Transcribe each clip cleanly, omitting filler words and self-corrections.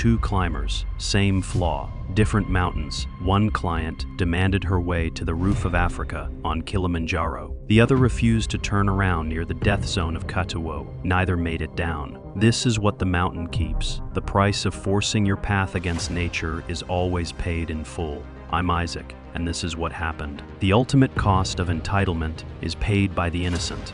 two climbers, same flaw, different mountains. One client demanded her way to the roof of Africa on Kilimanjaro. The other refused to turn around near the death zone of K2. Neither made it down. This is what the mountain keeps. The price of forcing your path against nature is always paid in full. I'm Isaac, and this is what happened. The ultimate cost of entitlement is paid by the innocent.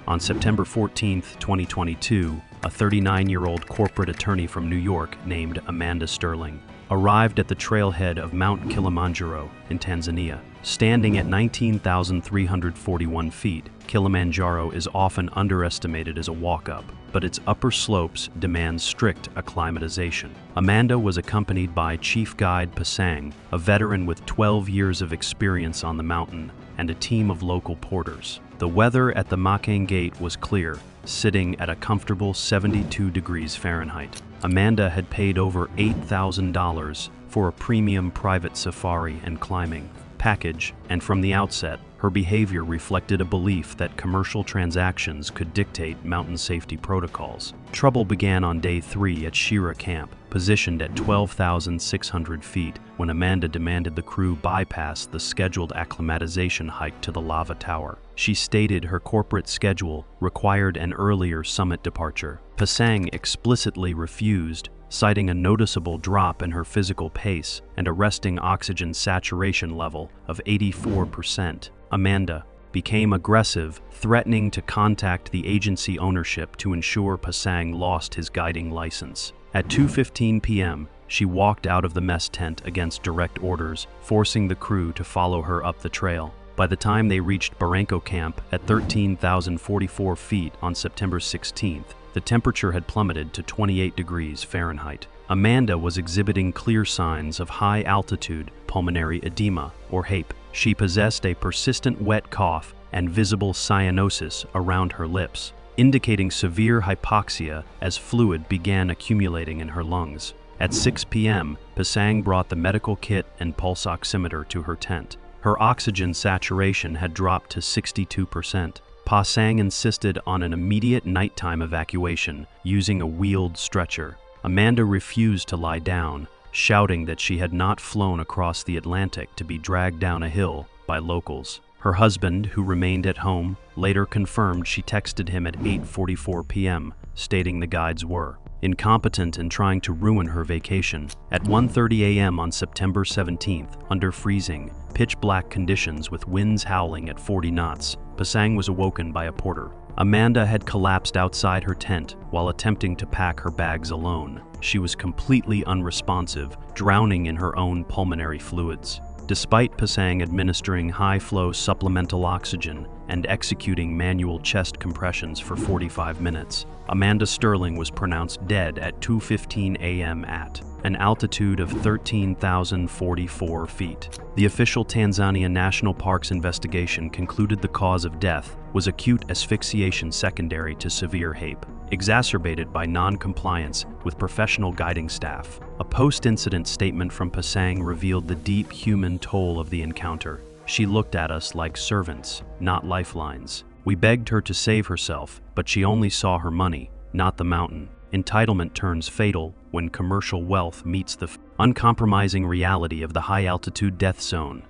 On September 14, 2022, a 39-year-old corporate attorney from New York named Amanda Sterling arrived at the trailhead of Mount Kilimanjaro in Tanzania. Standing at 19,341 feet, Kilimanjaro is often underestimated as a walk-up, but its upper slopes demand strict acclimatization. Amanda was accompanied by Chief Guide Pasang, a veteran with 12 years of experience on the mountain, and a team of local porters. The weather at the Mountaineering Gate was clear, sitting at a comfortable 72 degrees Fahrenheit. Amanda had paid over $8,000 for a premium private safari and climbing package, and from the outset, her behavior reflected a belief that commercial transactions could dictate mountain safety protocols. Trouble began on day 3 at Shira Camp, positioned at 12,600 feet, when Amanda demanded the crew bypass the scheduled acclimatization hike to the lava tower. She stated her corporate schedule required an earlier summit departure. Pasang explicitly refused, citing a noticeable drop in her physical pace and a resting oxygen saturation level of 84%. Amanda became aggressive, threatening to contact the agency ownership to ensure Pasang lost his guiding license. At 2:15 p.m., she walked out of the mess tent against direct orders, forcing the crew to follow her up the trail. By the time they reached Barranco Camp at 13,044 feet on September 16th, the temperature had plummeted to 28 degrees Fahrenheit. Amanda was exhibiting clear signs of high-altitude pulmonary edema, or HAPE. She possessed a persistent wet cough and visible cyanosis around her lips, indicating severe hypoxia as fluid began accumulating in her lungs. At 6 p.m., Pasang brought the medical kit and pulse oximeter to her tent. Her oxygen saturation had dropped to 62%. Pasang insisted on an immediate nighttime evacuation using a wheeled stretcher. Amanda refused to lie down, shouting that she had not flown across the Atlantic to be dragged down a hill by locals. Her husband, who remained at home, later confirmed she texted him at 8:44 p.m., stating the guides were incompetent and trying to ruin her vacation. At 1:30 a.m. on September 17th, under freezing, pitch-black conditions with winds howling at 40 knots, Pasang was awoken by a porter. Amanda had collapsed outside her tent while attempting to pack her bags alone. She was completely unresponsive, drowning in her own pulmonary fluids. Despite Pasang administering high-flow supplemental oxygen and executing manual chest compressions for 45 minutes, Amanda Sterling was pronounced dead at 2:15 a.m. at an altitude of 13,044 feet. The official Tanzania National Parks investigation concluded the cause of death was acute asphyxiation secondary to severe HAPE, exacerbated by non-compliance with professional guiding staff. A post-incident statement from Pasang revealed the deep human toll of the encounter. She looked at us like servants, not lifelines. We begged her to save herself, but she only saw her money, not the mountain. Entitlement turns fatal when commercial wealth meets the uncompromising reality of the high-altitude death zone.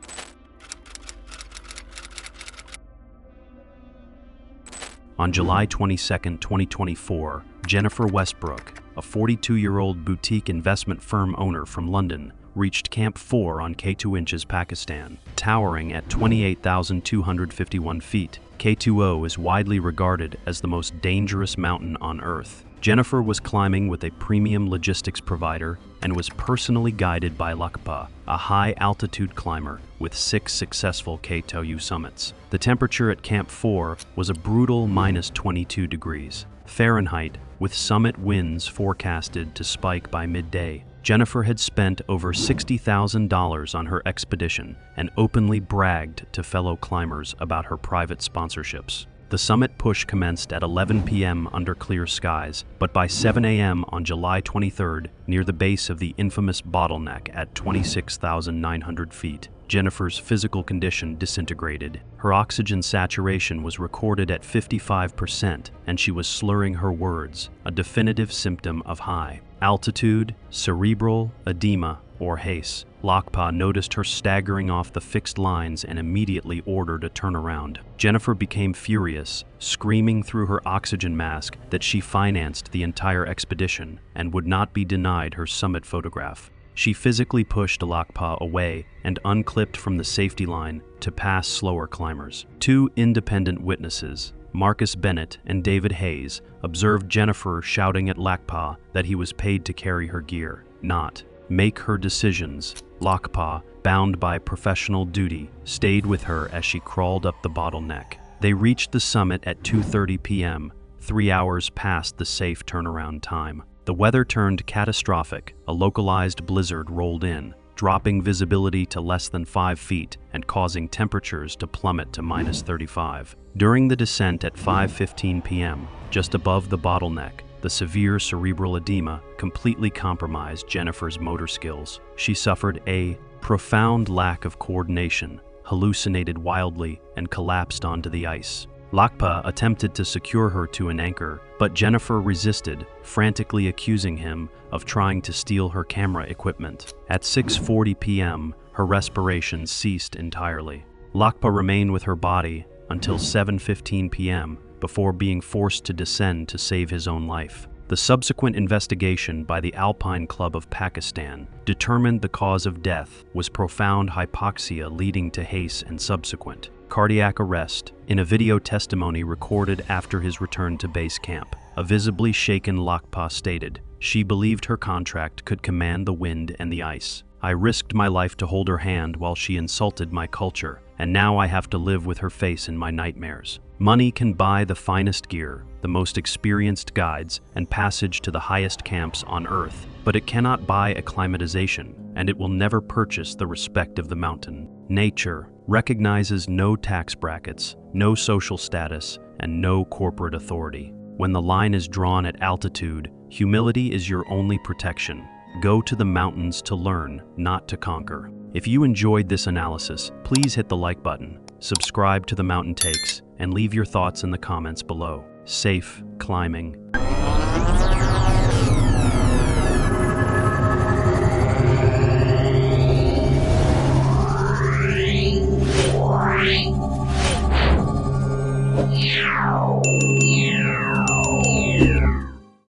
On July 22, 2024, Jennifer Westbrook, a 42-year-old boutique investment firm owner from London, reached Camp 4 on K2, Pakistan. Towering at 28,251 feet, K2 is widely regarded as the most dangerous mountain on Earth. Jennifer was climbing with a premium logistics provider and was personally guided by Lakpa, a high-altitude climber with 6 successful K2 summits. The temperature at Camp 4 was a brutal -22 degrees Fahrenheit, with summit winds forecasted to spike by midday. Jennifer had spent over $60,000 on her expedition and openly bragged to fellow climbers about her private sponsorships. The summit push commenced at 11 p.m. under clear skies, but by 7 a.m. on July 23rd, near the base of the infamous bottleneck at 26,900 feet, Jennifer's physical condition disintegrated. Her oxygen saturation was recorded at 55%, and she was slurring her words, a definitive symptom of high altitude cerebral edema, or HAPE. Lakpa noticed her staggering off the fixed lines and immediately ordered a turnaround. Jennifer became furious, screaming through her oxygen mask that she financed the entire expedition and would not be denied her summit photograph. She physically pushed Lakpa away and unclipped from the safety line to pass slower climbers. Two independent witnesses, Marcus Bennett and David Hayes, observed Jennifer shouting at Lakpa that he was paid to carry her gear, not make her decisions. Lakpa, bound by professional duty, stayed with her as she crawled up the bottleneck. They reached the summit at 2:30 p.m., 3 hours past the safe turnaround time. The weather turned catastrophic. A localized blizzard rolled in, dropping visibility to less than 5 feet and causing temperatures to plummet to -35. During the descent at 5:15 p.m., just above the bottleneck, the severe cerebral edema completely compromised Jennifer's motor skills. She suffered a profound lack of coordination, hallucinated wildly, and collapsed onto the ice. Lakpa attempted to secure her to an anchor, but Jennifer resisted, frantically accusing him of trying to steal her camera equipment. At 6:40 p.m., her respiration ceased entirely. Lakpa remained with her body until 7:15 p.m. before being forced to descend to save his own life. The subsequent investigation by the Alpine Club of Pakistan determined the cause of death was profound hypoxia leading to HAPE and subsequent cardiac arrest. In a video testimony recorded after his return to base camp, a visibly shaken Lakpa stated, "She believed her contract could command the wind and the ice. I risked my life to hold her hand while she insulted my culture, and now I have to live with her face in my nightmares. Money can buy the finest gear, the most experienced guides, and passage to the highest camps on Earth, but it cannot buy acclimatization, and it will never purchase the respect of the mountain. Nature recognizes no tax brackets, no social status, and no corporate authority. When the line is drawn at altitude, humility is your only protection. Go to the mountains to learn, not to conquer." If you enjoyed this analysis, please hit the like button, subscribe to the Mountain Takes, and leave your thoughts in the comments below. Safe climbing.